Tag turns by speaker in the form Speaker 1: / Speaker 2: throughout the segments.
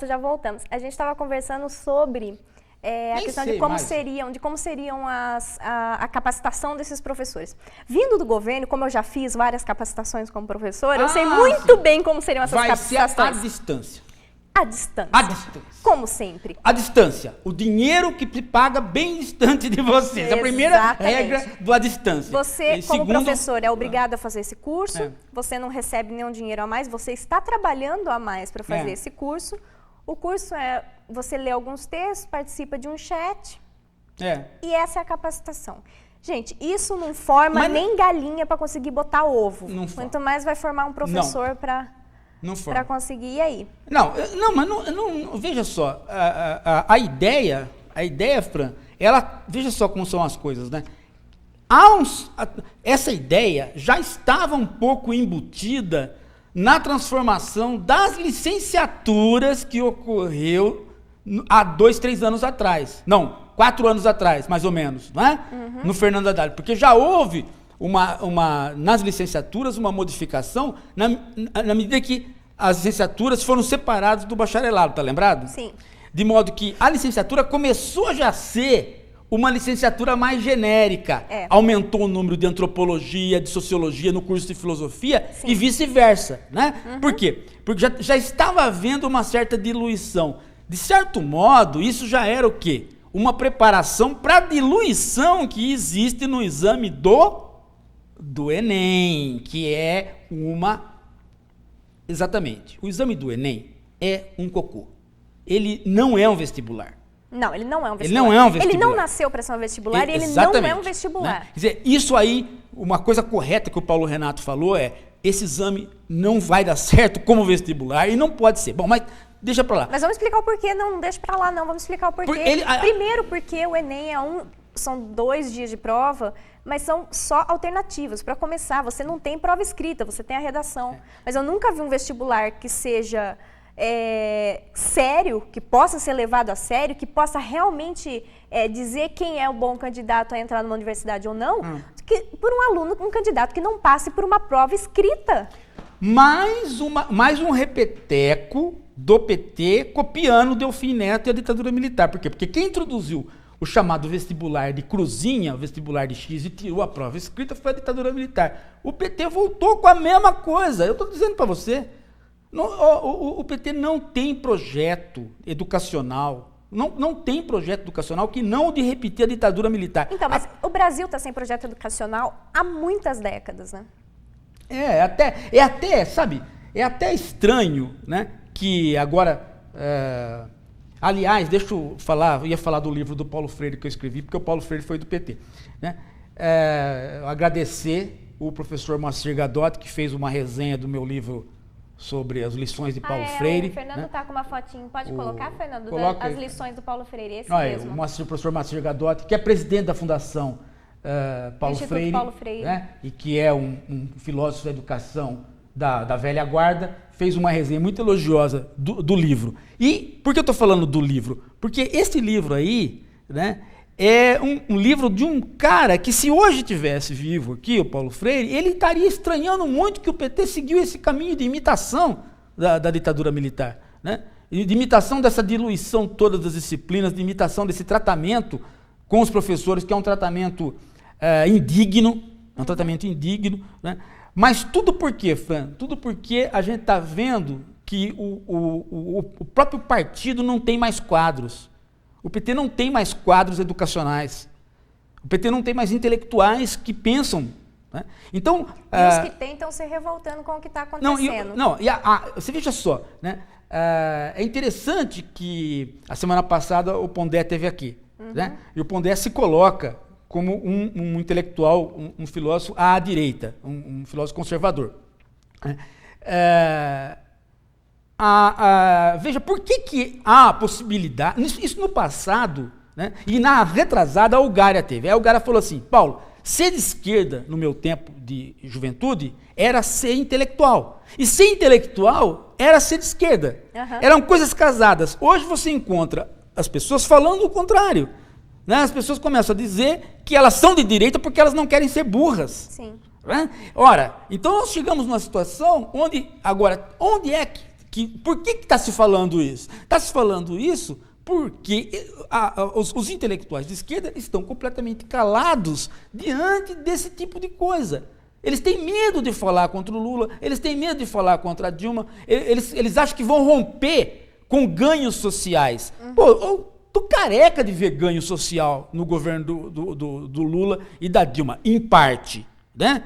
Speaker 1: já voltamos. A gente estava conversando sobre a questão de como seriam a capacitação desses professores. Vindo do governo, como eu já fiz várias capacitações como professora, eu sei muito bem como seriam essas capacitações.
Speaker 2: Vai ser à distância.
Speaker 1: À distância.
Speaker 2: À distância.
Speaker 1: Como sempre.
Speaker 2: À distância. O dinheiro que se paga bem distante de vocês. A primeira regra à distância.
Speaker 1: Você, como professor, é obrigado a fazer esse curso. Você não recebe nenhum dinheiro a mais. Você está trabalhando a mais para fazer esse curso. O curso você lê alguns textos, participa de um chat. E essa é a capacitação. Gente, isso não forma nem galinha para conseguir botar ovo. Quanto mais vai formar um professor para conseguir, e aí?
Speaker 2: Mas veja só, a ideia, Fran, veja só como são as coisas, né? Essa ideia já estava um pouco embutida na transformação das licenciaturas que ocorreu há 2, 3 anos atrás. Não, 4 anos atrás, mais ou menos, não é? No Fernando Haddad, porque já houve nas licenciaturas uma modificação na medida que as licenciaturas foram separadas do bacharelado, tá lembrado?
Speaker 1: Sim.
Speaker 2: De modo que a licenciatura começou já a ser uma licenciatura mais genérica. Aumentou o número de antropologia, de sociologia no curso de filosofia e vice-versa, né? Por quê? Porque já estava havendo uma certa diluição. De certo modo, isso já era o quê? Uma preparação para a diluição que existe no exame do Enem, que é Exatamente. O exame do Enem é um cocô. Ele não é um vestibular.
Speaker 1: Não, ele não é um vestibular.
Speaker 2: Ele não é um vestibular.
Speaker 1: Ele não nasceu para ser um vestibular e ele não é um vestibular.
Speaker 2: Né? Quer dizer, isso aí, uma coisa correta que o Paulo Renato falou esse exame não vai dar certo como vestibular e não pode ser. Bom, mas deixa para lá.
Speaker 1: Mas vamos explicar o porquê. Não deixa para lá, não. Vamos explicar o porquê. Primeiro, porque o Enem são 2 dias de prova, mas são só alternativas. Para começar, você não tem prova escrita, você tem a redação. Mas eu nunca vi um vestibular que seja sério, que possa ser levado a sério, que possa realmente dizer quem é o bom candidato a entrar numa universidade ou não, por um aluno, um candidato que não passe por uma prova escrita.
Speaker 2: Mais um repeteco do PT copiando o Delfim Neto e a ditadura militar. Por quê? Porque quem introduziu o chamado vestibular de cruzinha, o vestibular de X, e tirou a prova escrita foi a ditadura militar. O PT voltou com a mesma coisa. Eu estou dizendo para você, o PT não tem projeto educacional, não tem projeto educacional que não o de repetir a ditadura militar.
Speaker 1: Então, mas o Brasil está sem projeto educacional há muitas décadas, né?
Speaker 2: É até estranho, né, que agora... Aliás, deixa eu falar, ia falar do livro do Paulo Freire que eu escrevi, porque o Paulo Freire foi do PT. Né? Agradecer o professor Moacir Gadotti, que fez uma resenha do meu livro sobre as lições de Paulo Freire.
Speaker 1: O Fernando está com uma fotinho. Pode colocar, Fernando? As lições do Paulo Freire, esse mesmo.
Speaker 2: O professor Moacir Gadotti, que é presidente da Fundação Paulo Freire, né? E que é um filósofo da educação da velha guarda, fez uma resenha muito elogiosa do livro. E por que eu estou falando do livro? Porque esse livro aí, né, é um livro de um cara que, se hoje tivesse vivo aqui, o Paulo Freire, ele estaria estranhando muito que o PT seguiu esse caminho de imitação da ditadura militar, né? E de imitação dessa diluição toda das disciplinas, de imitação desse tratamento com os professores, que é um tratamento indigno, né? Mas tudo por quê, Fran? Tudo porque a gente está vendo que o próprio partido não tem mais quadros. O PT não tem mais quadros educacionais. O PT não tem mais intelectuais que pensam. Né? Então,
Speaker 1: e os que tem estão se revoltando com o que está acontecendo.
Speaker 2: Você veja só, né? É interessante que a semana passada o Pondé esteve aqui. Né? E o Pondé se coloca como um intelectual, um filósofo à direita, um filósofo conservador. Veja, por que há a possibilidade... Isso no passado, né? E na retrasada, a Algária teve. A Algária falou assim: Paulo, ser de esquerda, no meu tempo de juventude, era ser intelectual. E ser intelectual era ser de esquerda. Eram coisas casadas. Hoje você encontra as pessoas falando o contrário. Né? As pessoas começam a dizer que elas são de direita porque elas não querem ser burras.
Speaker 1: Sim.
Speaker 2: Né? Ora, então nós chegamos numa situação onde é Por que está se falando isso? Está se falando isso porque os intelectuais de esquerda estão completamente calados diante desse tipo de coisa. Eles têm medo de falar contra o Lula, eles têm medo de falar contra a Dilma, eles acham que vão romper com ganhos sociais. Pô, eu tô careca de ver ganho social no governo do Lula e da Dilma, em parte, né?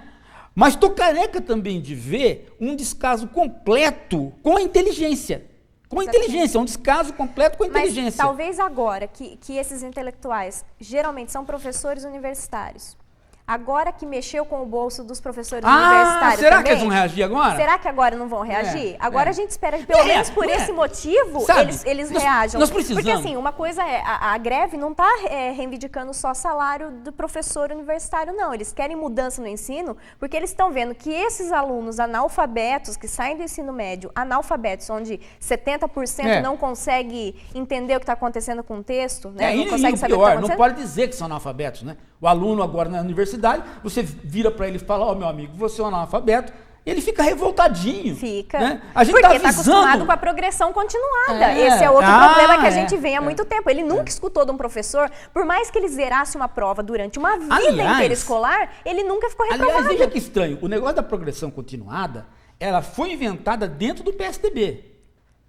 Speaker 2: Mas tô careca também de ver um descaso completo com a inteligência. Com a inteligência, um descaso completo com a inteligência.
Speaker 1: Mas talvez agora que esses intelectuais geralmente são professores universitários, agora que mexeu com o bolso dos professores universitários
Speaker 2: será
Speaker 1: também,
Speaker 2: que eles vão reagir agora?
Speaker 1: Será que agora não vão reagir? Agora a gente espera que, pelo menos por esse motivo, eles reajam.
Speaker 2: Nós precisamos.
Speaker 1: Porque assim, uma coisa é, a greve não está reivindicando só salário do professor universitário, não. Eles querem mudança no ensino, porque eles estão vendo que esses alunos analfabetos, que saem do ensino médio, analfabetos, onde 70% não consegue entender o que está acontecendo com o texto, né? Não consegue saber o que está acontecendo.
Speaker 2: Não pode dizer que são analfabetos, né? O aluno agora na universidade, você vira para ele e fala, meu amigo, você é um analfabeto, e ele fica revoltadinho.
Speaker 1: Fica.
Speaker 2: Né? A gente
Speaker 1: porque está acostumado com a progressão continuada. Esse é outro problema que a gente vem há muito tempo. Ele nunca escutou de um professor, por mais que ele zerasse uma prova durante uma vida inteira escolar, ele nunca ficou reprovado.
Speaker 2: Aliás, veja que estranho, o negócio da progressão continuada, ela foi inventada dentro do PSDB.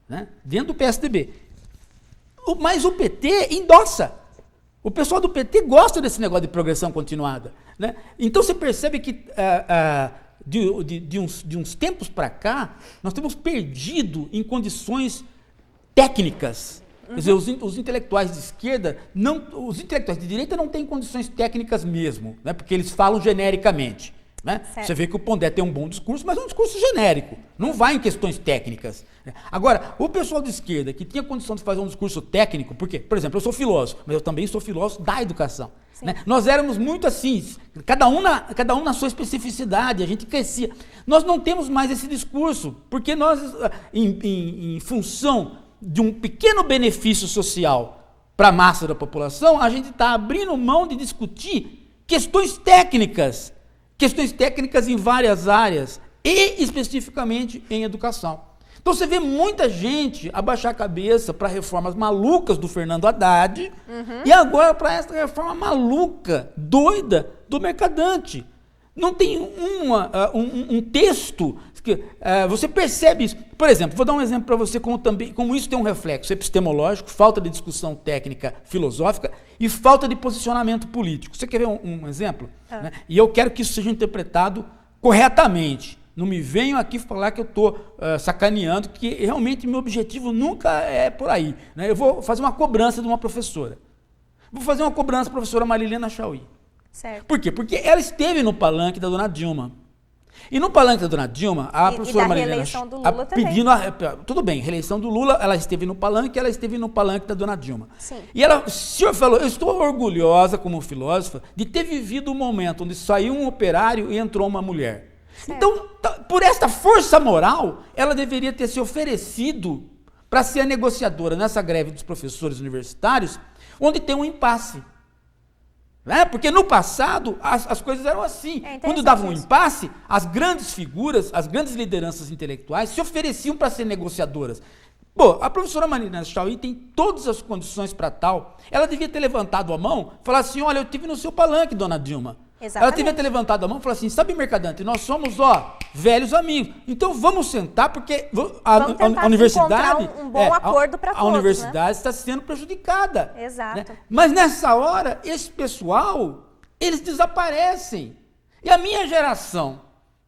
Speaker 2: Né? Dentro do PSDB. Mas o PT endossa. O pessoal do PT gosta desse negócio de progressão continuada. Né? Então você percebe que de uns tempos para cá, nós temos perdido em condições técnicas. Quer dizer, os intelectuais de esquerda, os intelectuais de direita não têm condições técnicas mesmo, né? Porque eles falam genericamente. Né? Você vê que o Pondé tem um bom discurso, mas é um discurso genérico, não vai em questões técnicas. Agora, o pessoal de esquerda que tinha condição de fazer um discurso técnico, porque, por exemplo, eu sou filósofo, mas eu também sou filósofo da educação. Né? Nós éramos muito assim, cada um na sua especificidade, a gente crescia. Nós não temos mais esse discurso, porque nós, em função de um pequeno benefício social para a massa da população, a gente está abrindo mão de discutir questões técnicas em várias áreas, e especificamente em educação. Então você vê muita gente abaixar a cabeça para reformas malucas do Fernando Haddad e agora para essa reforma maluca, doida, do Mercadante. Não tem um texto que você percebe isso. Por exemplo, vou dar um exemplo para você como isso tem um reflexo epistemológico, falta de discussão técnica filosófica e falta de posicionamento político. Você quer ver um exemplo? Né? E eu quero que isso seja interpretado corretamente. Não me venham aqui falar que eu estou sacaneando, que realmente meu objetivo nunca é por aí. Né? Eu vou fazer uma cobrança de uma professora. Vou fazer uma cobrança da professora Marilena Chauí.
Speaker 1: Certo.
Speaker 2: Por quê? Porque ela esteve no palanque da dona Dilma. E no palanque da dona Dilma, a professora Marilena
Speaker 1: reeleição do Lula
Speaker 2: pedindo tudo bem, reeleição do Lula, ela esteve no palanque da dona Dilma.
Speaker 1: Sim.
Speaker 2: E ela, o senhor falou, eu estou orgulhosa como filósofa de ter vivido um momento onde saiu um operário e entrou uma mulher. Certo. Então, por esta força moral, ela deveria ter se oferecido para ser a negociadora nessa greve dos professores universitários, onde tem um impasse. Né? Porque no passado as coisas eram assim. Quando dava um impasse, as grandes figuras, as grandes lideranças intelectuais se ofereciam para ser negociadoras. Pô, a professora Marilena Chauí tem todas as condições para tal. Ela devia ter levantado a mão e falar assim, olha, eu estive no seu palanque, dona Dilma.
Speaker 1: Exatamente.
Speaker 2: Ela devia ter levantado a mão e falar assim, sabe, Mercadante, nós somos, velhos amigos. Então vamos sentar, porque a universidade...
Speaker 1: um bom acordo para todos,
Speaker 2: a universidade está sendo prejudicada.
Speaker 1: Exato.
Speaker 2: Né? Mas nessa hora, esse pessoal, eles desaparecem. E a minha geração,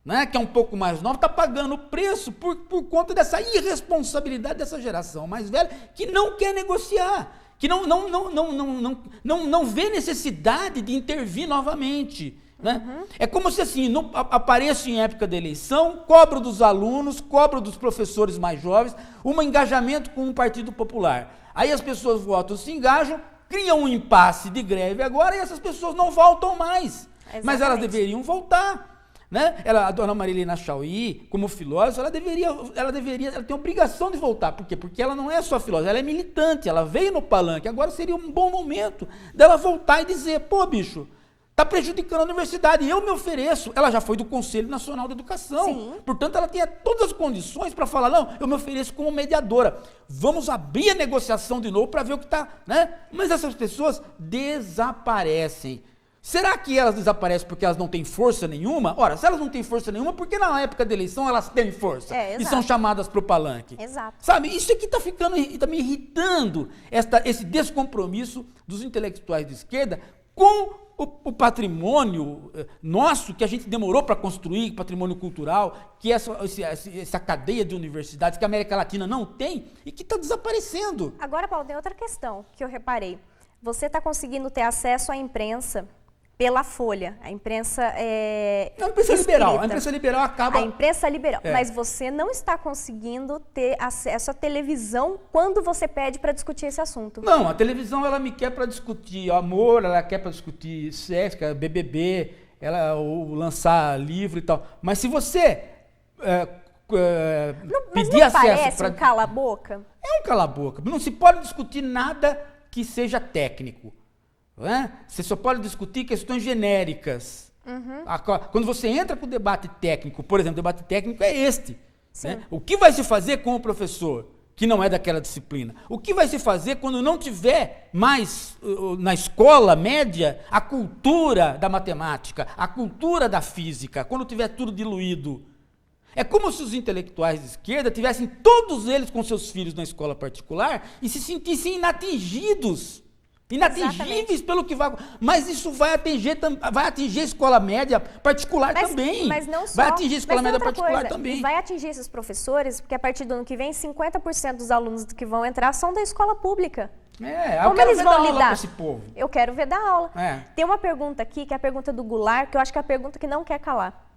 Speaker 2: né, que é um pouco mais nova, está pagando o preço por conta dessa irresponsabilidade dessa geração mais velha, que não quer negociar, que não vê necessidade de intervir novamente. Né? É como se assim, apareço em época da eleição, cobro dos alunos, cobro dos professores mais jovens, um engajamento com o Partido Popular. Aí as pessoas votam, se engajam, criam um impasse de greve agora e essas pessoas não voltam mais. Exatamente. Mas elas deveriam voltar. Né? A dona Marilena Chauí, como filósofa, ela tem a obrigação de voltar. Por quê? Porque ela não é só filósofa, ela é militante, ela veio no palanque. Agora seria um bom momento dela voltar e dizer, pô, bicho, está prejudicando a universidade. Eu me ofereço, ela já foi do Conselho Nacional de Educação,
Speaker 1: Sim.
Speaker 2: Portanto, ela tem todas as condições para falar, não, eu me ofereço como mediadora. Vamos abrir a negociação de novo para ver o que está, né? Mas essas pessoas desaparecem. Será que elas desaparecem porque elas não têm força nenhuma? Ora, se elas não têm força nenhuma, por que na época da eleição elas têm força? E são chamadas para o palanque?
Speaker 1: Exato.
Speaker 2: Sabe, isso aqui está me irritando, esse descompromisso dos intelectuais de esquerda com o patrimônio nosso, que a gente demorou para construir, patrimônio cultural, que essa cadeia de universidades que a América Latina não tem e que está desaparecendo.
Speaker 1: Agora, Paulo, tem outra questão que eu reparei. Você está conseguindo ter acesso à imprensa pela Folha. A imprensa
Speaker 2: Não, a imprensa liberal. A imprensa liberal acaba...
Speaker 1: A imprensa liberal. Mas você não está conseguindo ter acesso à televisão quando você pede para discutir esse assunto.
Speaker 2: Não, a televisão ela me quer para discutir amor, ela quer para discutir sexo, BBB, ou lançar livro e tal. Mas se você pedir acesso...
Speaker 1: Mas não parece um cala-boca?
Speaker 2: É um cala-boca. Não se pode discutir nada que seja técnico. Não é? Você só pode discutir questões genéricas. Quando você entra com o debate técnico, por exemplo, o debate técnico é este. Né? O que vai se fazer com o professor, que não é daquela disciplina? O que vai se fazer quando não tiver mais na escola média a cultura da matemática, a cultura da física, quando tiver tudo diluído? É como se os intelectuais de esquerda tivessem todos eles com seus filhos na escola particular e se sentissem inatingíveis pelo que vai... Mas isso vai atingir a escola média particular também.
Speaker 1: Mas não só.
Speaker 2: Vai atingir a escola média particular também.
Speaker 1: E vai atingir esses professores, porque a partir do ano que vem, 50% dos alunos que vão entrar são da escola pública.
Speaker 2: Como eles vão lidar com esse povo?
Speaker 1: Eu quero ver dar aula. Tem uma pergunta aqui, que é a pergunta do Goulart, que eu acho que é a pergunta que não quer calar.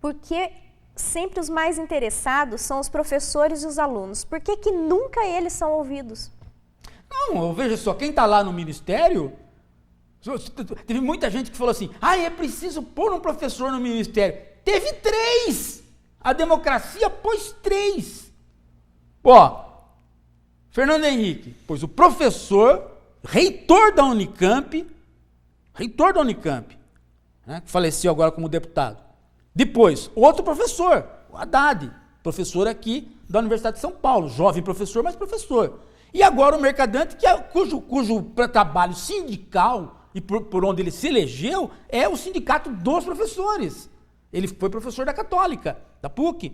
Speaker 1: Por que sempre os mais interessados são os professores e os alunos? Por que nunca eles são ouvidos?
Speaker 2: Não, veja só, quem está lá no ministério, teve muita gente que falou assim, é preciso pôr um professor no ministério. Teve 3! A democracia pôs 3. Fernando Henrique, pois o professor, reitor da Unicamp, né, que faleceu agora como deputado. Depois, outro professor, o Haddad, professor aqui da Universidade de São Paulo, jovem professor, mas professor. E agora o Mercadante, cujo trabalho sindical, e por onde ele se elegeu, é o sindicato dos professores. Ele foi professor da Católica, da PUC.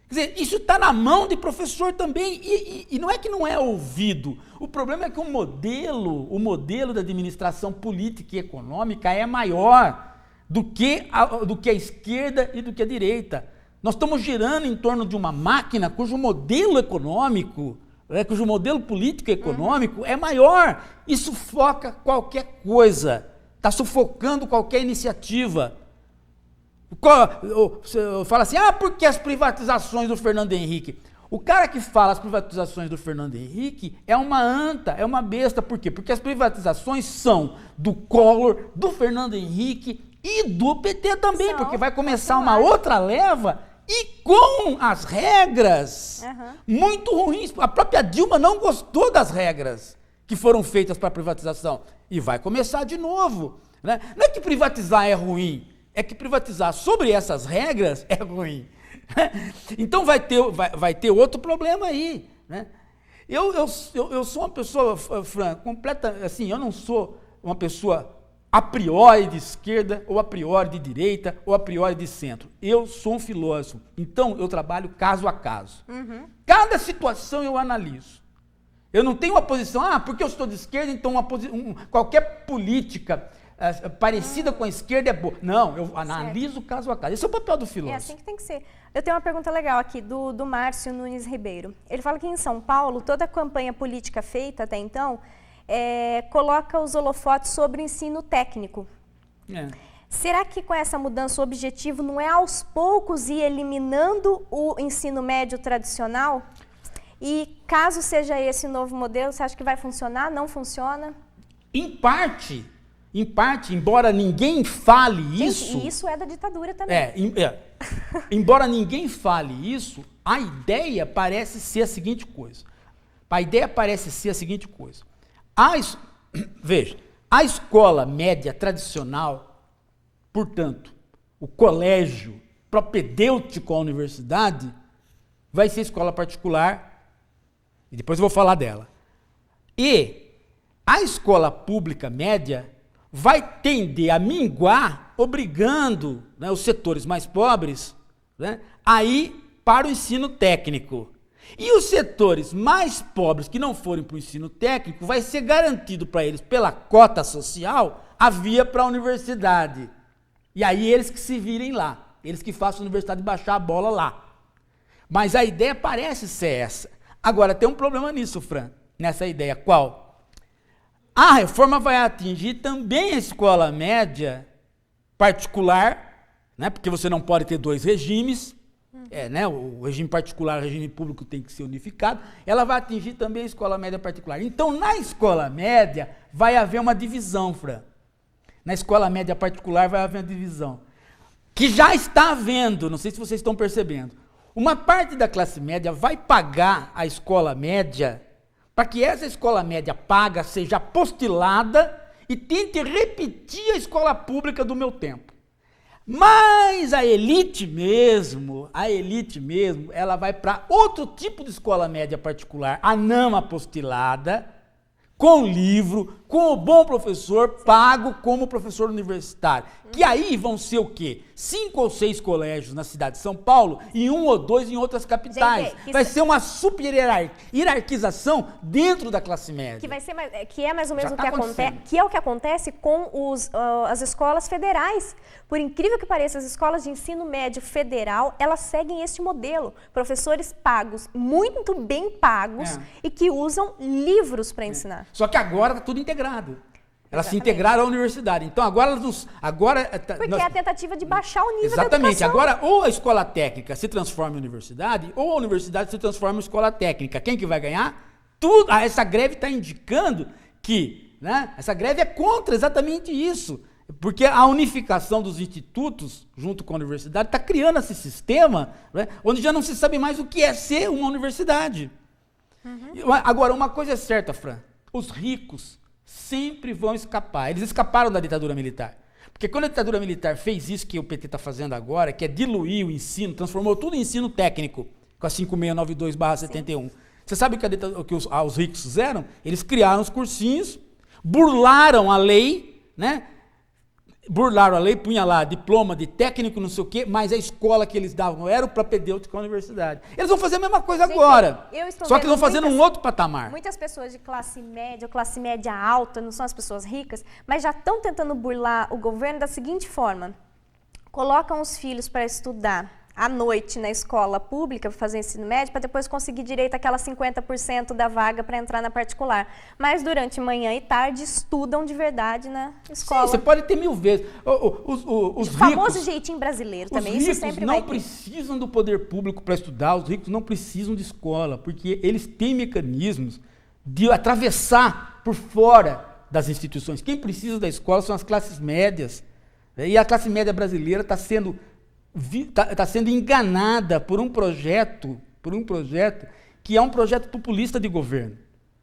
Speaker 2: Quer dizer, isso está na mão de professor também, e não é que não é ouvido. O problema é que o modelo da administração política e econômica é maior do que a esquerda e do que a direita. Nós estamos girando em torno de uma máquina cujo modelo econômico, cujo modelo político e econômico é maior e sufoca qualquer coisa, está sufocando qualquer iniciativa. Fala assim, porque as privatizações do Fernando Henrique? O cara que fala as privatizações do Fernando Henrique é uma anta, é uma besta. Por quê? Porque as privatizações são do Collor, do Fernando Henrique e do PT também, porque vai começar uma outra leva e com as regras muito ruins. A própria Dilma não gostou das regras que foram feitas para a privatização. E vai começar de novo. Né? Não é que privatizar é ruim, é que privatizar sobre essas regras é ruim. Então vai ter outro problema aí. Né? Eu sou uma pessoa, Fran, completa, assim, eu não sou uma pessoa a priori de esquerda, ou a priori de direita, ou a priori de centro. Eu sou um filósofo, então eu trabalho caso a caso. Cada situação eu analiso. Eu não tenho uma posição, porque eu estou de esquerda, então qualquer política parecida com a esquerda é boa. Não, eu analiso caso a caso. Esse é o papel do filósofo.
Speaker 1: É assim que tem que ser. Eu tenho uma pergunta legal aqui, do Márcio Nunes Ribeiro. Ele fala que em São Paulo, toda a campanha política feita até então, coloca os holofotes sobre o ensino técnico. Será que com essa mudança o objetivo não é aos poucos ir eliminando o ensino médio tradicional? E caso seja esse novo modelo, você acha que vai funcionar? Não funciona?
Speaker 2: Em parte, embora ninguém fale isso...
Speaker 1: E isso é da ditadura também.
Speaker 2: Embora ninguém fale isso, a ideia parece ser a seguinte coisa. Veja, a escola média tradicional, portanto, o colégio propedêutico à universidade vai ser escola particular, e depois eu vou falar dela. E a escola pública média vai tender a minguar, obrigando, né, os setores mais pobres, né, a ir para o ensino técnico. E os setores mais pobres que não forem para o ensino técnico, vai ser garantido para eles, pela cota social, a via para a universidade. E aí eles que se virem lá, eles que façam a universidade baixar a bola lá. Mas a ideia parece ser essa. Agora, tem um problema nisso, Fran, nessa ideia. Qual? A reforma vai atingir também a escola média particular, né, porque você não pode ter dois regimes, né, o regime particular e o regime público tem que ser unificado. Ela vai atingir também a escola média particular. Então, na escola média, vai haver uma divisão, Fran. Na escola média particular vai haver uma divisão. Que já está havendo, não sei se vocês estão percebendo. Uma parte da classe média vai pagar a escola média para que essa escola média paga seja apostilada e tente repetir a escola pública do meu tempo. Mas a elite mesmo, ela vai para outro tipo de escola média particular, a não apostilada, com livro, com o bom professor, pago como professor universitário. Que aí vão ser o quê? 5 ou 6 colégios na cidade de São Paulo e 1 ou 2 em outras capitais. Gente, vai ser uma super hierarquização dentro da classe média.
Speaker 1: Que é mais ou menos o que acontece, que é o que acontece com as escolas federais. Por incrível que pareça, as escolas de ensino médio federal, elas seguem este modelo. Professores pagos, muito bem pagos, e que usam livros para ensinar.
Speaker 2: Só que agora está tudo integrado. Elas se integraram à universidade. Então, agora...
Speaker 1: Porque é a tentativa de baixar o nível
Speaker 2: Exatamente.
Speaker 1: da educação.
Speaker 2: Agora, ou a escola técnica se transforma em universidade, ou a universidade se transforma em escola técnica. Quem que vai ganhar? Tudo. Essa greve está indicando que, né, essa greve é contra exatamente isso. Porque a unificação dos institutos, junto com a universidade, está criando esse sistema, né, onde já não se sabe mais o que é ser uma universidade. Agora, uma coisa é certa, Fran. Os ricos sempre vão escapar. Eles escaparam da ditadura militar. Porque quando a ditadura militar fez isso que o PT está fazendo agora, que é diluir o ensino, transformou tudo em ensino técnico, com a 5692/71. Você sabe o que os ricos fizeram? Eles criaram os cursinhos, burlaram a lei, né? Burlaram a lei, punha lá diploma de técnico, não sei o quê, mas a escola que eles davam era o propedêutico à universidade. Eles vão fazer a mesma coisa agora, só que vão fazer num outro patamar.
Speaker 1: Muitas pessoas de classe média ou classe média alta, não são as pessoas ricas, mas já estão tentando burlar o governo da seguinte forma: colocam os filhos para estudar à noite na escola pública, para fazer ensino médio, para depois conseguir direito àquela 50% da vaga para entrar na particular. Mas durante manhã e tarde estudam de verdade na escola.
Speaker 2: Sim, você pode ter 1000 vezes. Os
Speaker 1: famoso jeitinho brasileiro também, isso sempre vai ter.
Speaker 2: Os ricos não precisam do poder público para estudar, os ricos não precisam de escola, porque eles têm mecanismos de atravessar por fora das instituições. Quem precisa da escola são as classes médias. E a classe média brasileira está sendo enganada por um projeto que é um projeto populista de governo.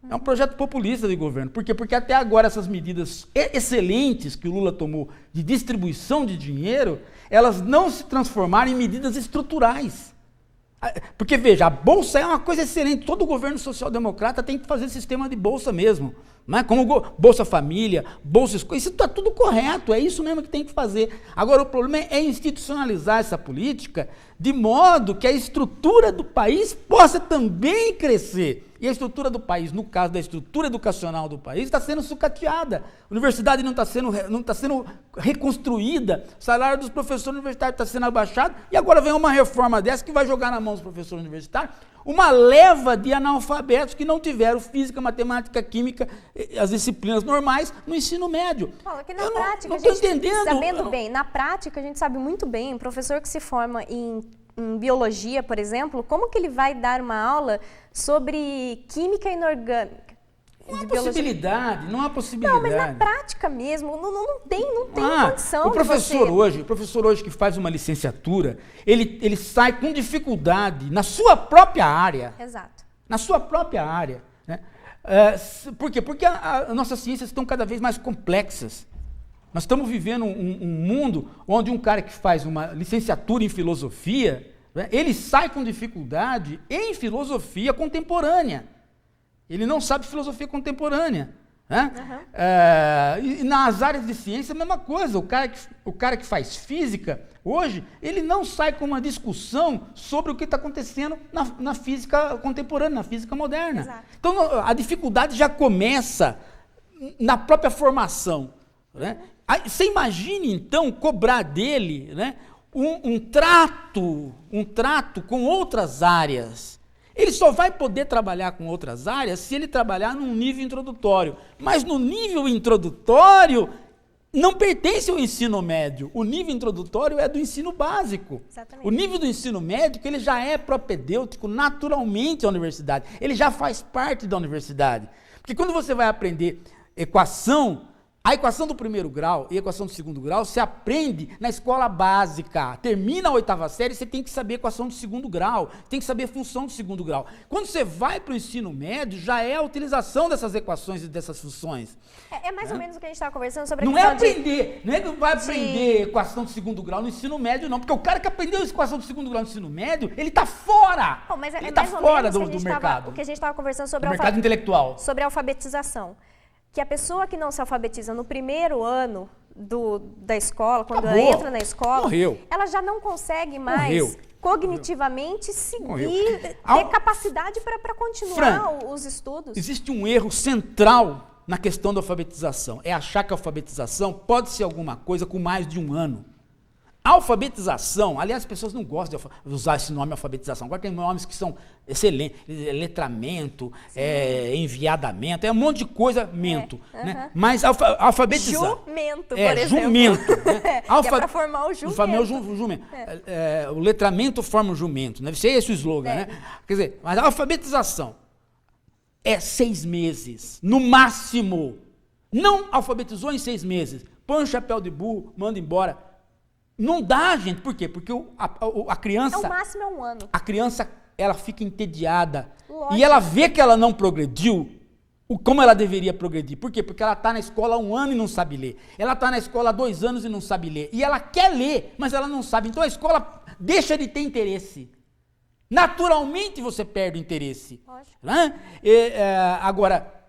Speaker 2: É um projeto populista de governo. Por quê? Porque até agora essas medidas excelentes que o Lula tomou de distribuição de dinheiro, elas não se transformaram em medidas estruturais. Porque, veja, a Bolsa é uma coisa excelente. Todo governo social-democrata tem que fazer sistema de Bolsa mesmo. Não é? Como Bolsa Família, Bolsa Escola, isso está tudo correto, é isso mesmo que tem que fazer. Agora, o problema é institucionalizar essa política de modo que a estrutura do país possa também crescer. E a estrutura do país, no caso da estrutura educacional do país, está sendo sucateada. A universidade não está sendo reconstruída, o salário dos professores universitários está sendo abaixado, e agora vem uma reforma dessa que vai jogar na mão dos professores universitários uma leva de analfabetos que não tiveram física, matemática, química, as disciplinas normais no ensino médio.
Speaker 1: Fala que na prática, não estou entendendo. Sabendo bem, na prática a gente sabe muito bem, um professor que se forma em biologia, por exemplo, como que ele vai dar uma aula sobre química inorgânica?
Speaker 2: Não há possibilidade.
Speaker 1: Não, mas na prática mesmo, não tem condição.
Speaker 2: O professor hoje que faz uma licenciatura, ele sai com dificuldade na sua própria área.
Speaker 1: Exato.
Speaker 2: Na sua própria área. Né? Por quê? Porque as nossas ciências estão cada vez mais complexas. Nós estamos vivendo um mundo onde um cara que faz uma licenciatura em filosofia, né, ele sai com dificuldade em filosofia contemporânea. Ele não sabe filosofia contemporânea. Né? E nas áreas de ciência, a mesma coisa. O cara que faz física, hoje, ele não sai com uma discussão sobre o que está acontecendo na física contemporânea, na física moderna.
Speaker 1: Exato.
Speaker 2: Então, a dificuldade já começa na própria formação. Né? Você imagine, então, cobrar dele, né, um trato com outras áreas. Ele só vai poder trabalhar com outras áreas se ele trabalhar num nível introdutório. Mas no nível introdutório não pertence ao ensino médio. O nível introdutório é do ensino básico.
Speaker 1: Exatamente.
Speaker 2: O nível do ensino médio ele já é propedêutico naturalmente à universidade. Ele já faz parte da universidade. Porque quando você vai aprender a equação do primeiro grau e a equação do segundo grau, você aprende na escola básica. Termina a 8ª série, você tem que saber a equação do segundo grau, tem que saber a função do segundo grau. Quando você vai para o ensino médio, já é a utilização dessas equações e dessas funções.
Speaker 1: É mais ou menos o que a gente estava conversando sobre a
Speaker 2: não
Speaker 1: questão
Speaker 2: aprender, não é que vai aprender equação do segundo grau no ensino médio, não. Porque o cara que aprendeu a equação do segundo grau no ensino médio, ele está fora.
Speaker 1: Mas
Speaker 2: ele está fora do mercado.
Speaker 1: O que a gente estava conversando sobre
Speaker 2: o mercado intelectual.
Speaker 1: Sobre a alfabetização. Que a pessoa que não se alfabetiza no primeiro ano da escola, quando ela entra na escola, ela já não consegue mais cognitivamente seguir, ter capacidade para continuar os estudos.
Speaker 2: Existe um erro central na questão da alfabetização. É achar que a alfabetização pode ser alguma coisa com mais de um ano. A alfabetização, aliás, as pessoas não gostam de usar esse nome alfabetização. Agora tem nomes que são excelentes, letramento, enviadamento, um monte de coisa, né? Mas alfabetizar...
Speaker 1: Jumento, por exemplo.
Speaker 2: Jumento. Né?
Speaker 1: É para formar o
Speaker 2: jumento. O letramento forma o jumento, né? Deve ser esse o slogan, né? Quer dizer, mas a alfabetização é 6 meses, no máximo. Não alfabetizou em 6 meses. Põe um chapéu de burro, manda embora. Não dá, gente. Por quê? Porque a criança...
Speaker 1: O máximo é 1 ano.
Speaker 2: A criança, ela fica entediada.
Speaker 1: Lógico.
Speaker 2: E ela vê que ela não progrediu como ela deveria progredir. Por quê? Porque ela está na escola há 1 ano e não sabe ler. Ela está na escola há 2 anos e não sabe ler. E ela quer ler, mas ela não sabe. Então a escola deixa de ter interesse. Naturalmente você perde o interesse.
Speaker 1: Lógico.
Speaker 2: Né? Agora...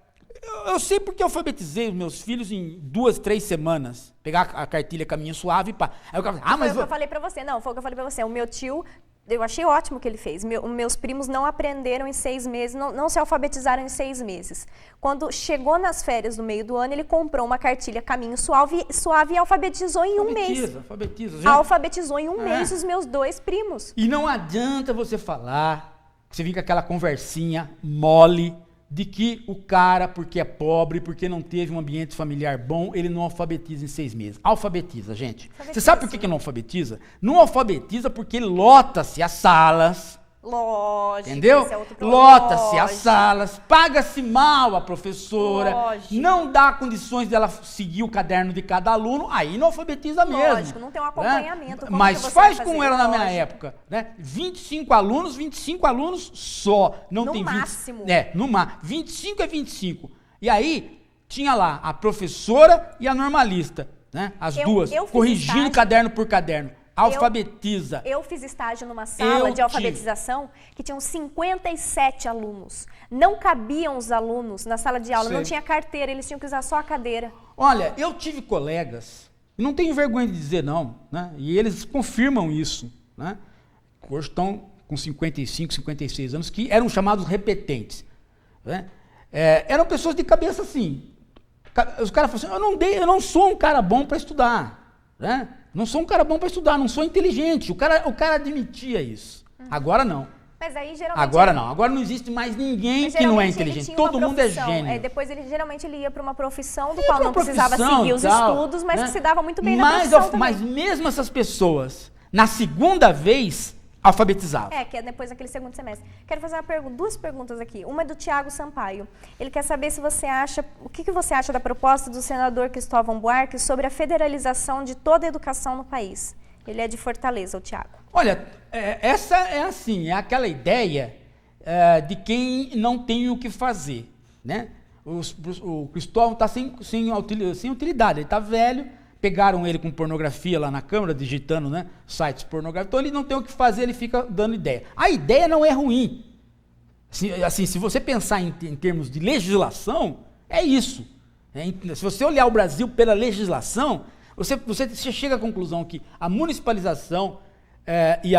Speaker 2: Eu sei porque eu alfabetizei os meus filhos em 2, 3 semanas. Pegar a cartilha Caminho Suave e pá. Aí
Speaker 1: foi o que eu falei pra você. Não, foi o que eu falei pra você. O meu tio, eu achei ótimo o que ele fez. Meus primos não aprenderam em 6 meses, não se alfabetizaram em 6 meses. Quando chegou nas férias no meio do ano, ele comprou uma cartilha Caminho Suave e alfabetizou em 1 mês.
Speaker 2: Alfabetiza.
Speaker 1: Alfabetizou em 1 mês os meus 2 primos.
Speaker 2: E não adianta você falar, você vem com aquela conversinha mole, de que o cara, porque é pobre, porque não teve um ambiente familiar bom, ele não alfabetiza em 6 meses. Alfabetiza, gente. Você sabe por que não alfabetiza? Não alfabetiza porque lota-se as salas.
Speaker 1: Lógico.
Speaker 2: Entendeu?
Speaker 1: Esse é outro problema.
Speaker 2: Lota-se as salas, paga-se mal a professora,
Speaker 1: Lógico.
Speaker 2: não dá condições dela seguir o caderno de cada aluno, aí não alfabetiza mesmo.
Speaker 1: Lógico, não tem um acompanhamento.
Speaker 2: Né? Mas faz como era na minha época, né? 25 alunos só. Não tem 20.
Speaker 1: Máximo.
Speaker 2: No máximo. 25 é 25. E aí, tinha lá a professora e a normalista, né? As duas, corrigindo caderno por caderno. Alfabetiza.
Speaker 1: Eu fiz estágio numa sala de alfabetização que tinham 57 alunos. Não cabiam os alunos na sala de aula, não tinha carteira, eles tinham que usar só a cadeira.
Speaker 2: Olha, eu tive colegas, não tenho vergonha de dizer não, né? E eles confirmam isso, né? Hoje estão com 55, 56 anos, que eram chamados repetentes, né? Eram pessoas de cabeça assim. Os caras falaram assim, eu não sou um cara bom para estudar, né? Não sou um cara bom para estudar, não sou inteligente. O cara admitia isso. Agora não.
Speaker 1: Mas aí geralmente...
Speaker 2: Agora não. Agora não existe mais ninguém que não é inteligente. Todo mundo é gênio.
Speaker 1: Depois geralmente ele ia para uma profissão do qual não precisava seguir os estudos, mas que se dava muito bem na profissão também.
Speaker 2: Mas mesmo essas pessoas, na segunda vez, alfabetizavam.
Speaker 1: Que é depois daquele segundo semestre. Quero fazer 2 perguntas aqui. Uma é do Tiago Sampaio. Ele quer saber se você acha, o que você acha da proposta do senador Cristóvão Buarque sobre a federalização de toda a educação no país. Ele é de Fortaleza, o Tiago.
Speaker 2: Olha, essa é assim, é aquela ideia de quem não tem o que fazer, né? O Cristóvão está sem utilidade, ele está velho, pegaram ele com pornografia lá na Câmara, digitando, né, sites pornográficos, então ele não tem o que fazer, ele fica dando ideia. A ideia não é ruim. Assim, se você pensar em termos de legislação, é isso. Se você olhar o Brasil pela legislação, você chega à conclusão que a municipalização e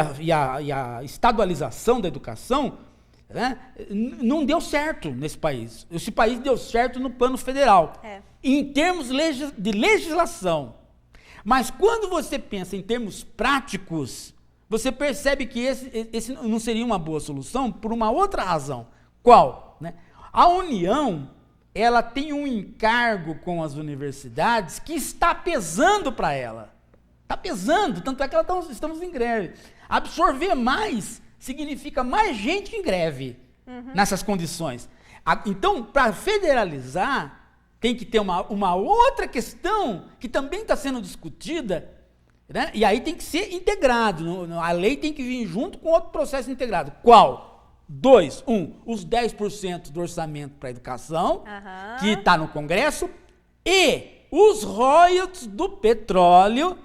Speaker 2: a estadualização da educação, né, não deu certo nesse país. Esse país deu certo no plano federal, em termos de legislação. Mas quando você pensa em termos práticos, você percebe que esse não seria uma boa solução por uma outra razão. Qual? Né? A União, ela tem um encargo com as universidades que está pesando para ela. Está pesando, tanto é que estamos em greve. Absorver mais significa mais gente em greve nessas condições. Então, para federalizar, tem que ter uma outra questão que também está sendo discutida, né? E aí tem que ser integrado. A lei tem que vir junto com outro processo integrado. Qual? 2. Os 10% do orçamento para a educação, que está no Congresso, e os royalties do petróleo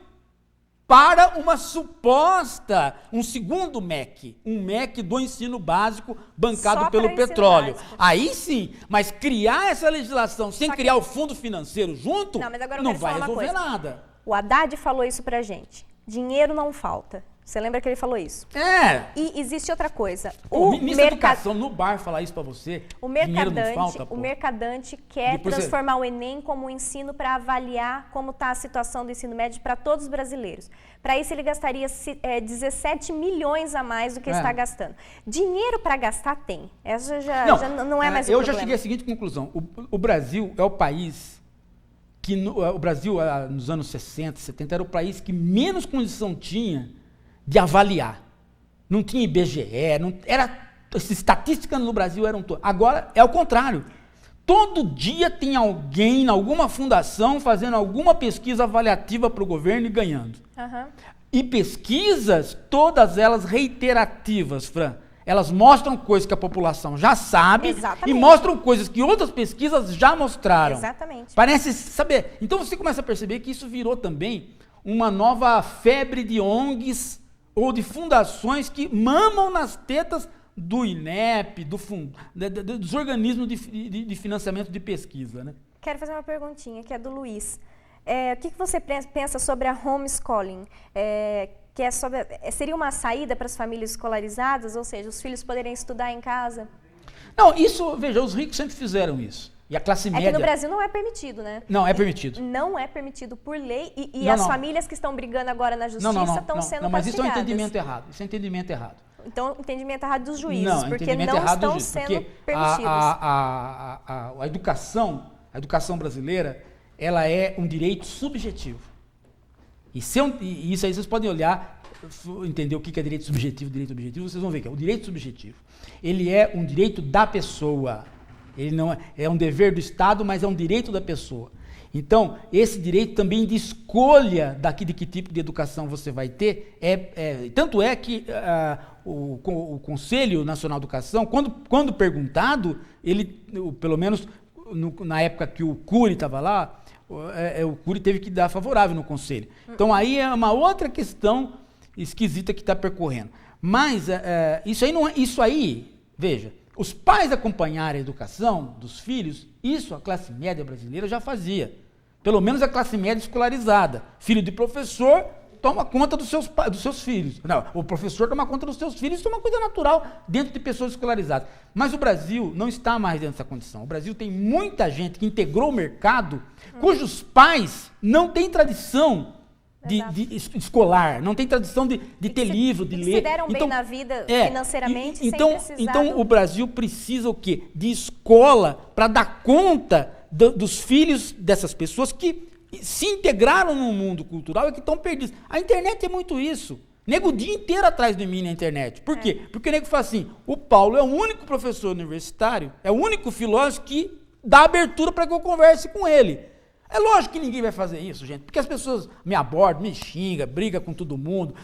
Speaker 2: para um segundo MEC, um MEC do ensino básico bancado pelo petróleo. Aí sim, mas criar essa legislação sem criar o fundo financeiro junto, não vai resolver nada.
Speaker 1: O Haddad falou isso pra gente. Dinheiro não falta. Você lembra que ele falou isso? E existe outra coisa.
Speaker 2: O ministro da Educação no bar falar isso pra você.
Speaker 1: Dinheiro não falta, o mercadante quer transformar o Enem como um ensino para avaliar como está a situação do ensino médio para todos os brasileiros. Para isso ele gastaria 17 milhões a mais do que está gastando. Dinheiro para gastar tem. Essa já não é mais um problema.
Speaker 2: Eu já cheguei à seguinte conclusão. O Brasil é o país o Brasil, nos anos 60, 70, era o país que menos condição tinha de avaliar. Não tinha IBGE, as estatísticas no Brasil eram todas. Agora é o contrário. Todo dia tem alguém, alguma fundação, fazendo alguma pesquisa avaliativa para o governo e ganhando. E pesquisas, todas elas reiterativas, Fran. Elas mostram coisas que a população já sabe e mostram coisas que outras pesquisas já mostraram.
Speaker 1: Exatamente.
Speaker 2: Parece saber. Então você começa a perceber que isso virou também uma nova febre de ONGs ou de fundações que mamam nas tetas do INEP, dos organismos de financiamento de pesquisa, né?
Speaker 1: Quero fazer uma perguntinha, que é do Luiz. O que você pensa sobre a homeschooling? Seria uma saída para as famílias escolarizadas, ou seja, os filhos poderem estudar em casa?
Speaker 2: Não, isso, veja, os ricos sempre fizeram isso. E a classe média...
Speaker 1: É que no Brasil não é permitido, né?
Speaker 2: Não, é permitido.
Speaker 1: Não é permitido por lei e as famílias que estão brigando agora na justiça estão sendo castigadas.
Speaker 2: Não, mas isso é um entendimento errado. Isso é um entendimento errado.
Speaker 1: Então, entendimento errado dos juízes, porque não estão sendo permitidos.
Speaker 2: A educação brasileira, ela é um direito subjetivo. E isso aí vocês podem olhar, entender o que é direito subjetivo, vocês vão ver que é o direito subjetivo. Ele é um direito da pessoa. Ele não é um dever do Estado, mas é um direito da pessoa. Então, esse direito também de escolha de que tipo de educação você vai ter, tanto é que o Conselho Nacional de Educação, quando perguntado, pelo menos na época que o Cury estava lá, o Cury teve que dar favorável no Conselho. Então, aí é uma outra questão esquisita que está percorrendo. Mas isso aí, veja, os pais acompanharem a educação dos filhos, isso a classe média brasileira já fazia. Pelo menos a classe média escolarizada. Filho de professor toma conta dos seus filhos. Não, o professor toma conta dos seus filhos, isso é uma coisa natural dentro de pessoas escolarizadas. Mas o Brasil não está mais dentro dessa condição. O Brasil tem muita gente que integrou o mercado, cujos pais não têm tradição de escolar, não tem tradição de ter livro, de ler.
Speaker 1: Se deram bem na vida financeiramente, sem precisar.
Speaker 2: Então o Brasil precisa o quê? De escola para dar conta dos filhos dessas pessoas que se integraram no mundo cultural e que estão perdidos. A internet é muito isso. Nego o dia inteiro atrás de mim na internet. Por quê? Porque o nego fala assim, o Paulo é o único professor universitário, é o único filósofo que dá abertura para que eu converse com ele. É lógico que ninguém vai fazer isso, gente, porque as pessoas me abordam, me xingam, brigam com todo mundo,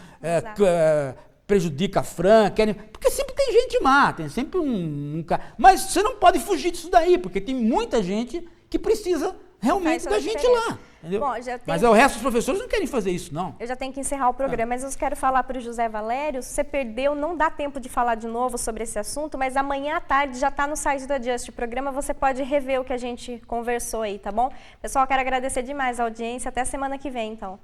Speaker 2: prejudica a Fran, porque sempre tem gente má, tem sempre um cara. Mas você não pode fugir disso daí, porque tem muita gente que precisa realmente da gente lá. Entendeu? Bom, mas o resto dos professores não querem fazer isso, não.
Speaker 1: Eu já tenho que encerrar o programa, mas eu quero falar para o José Valério, se você perdeu, não dá tempo de falar de novo sobre esse assunto, mas amanhã à tarde já está no site do Adjust o programa, você pode rever o que a gente conversou aí, tá bom? Pessoal, quero agradecer demais a audiência, até semana que vem, então.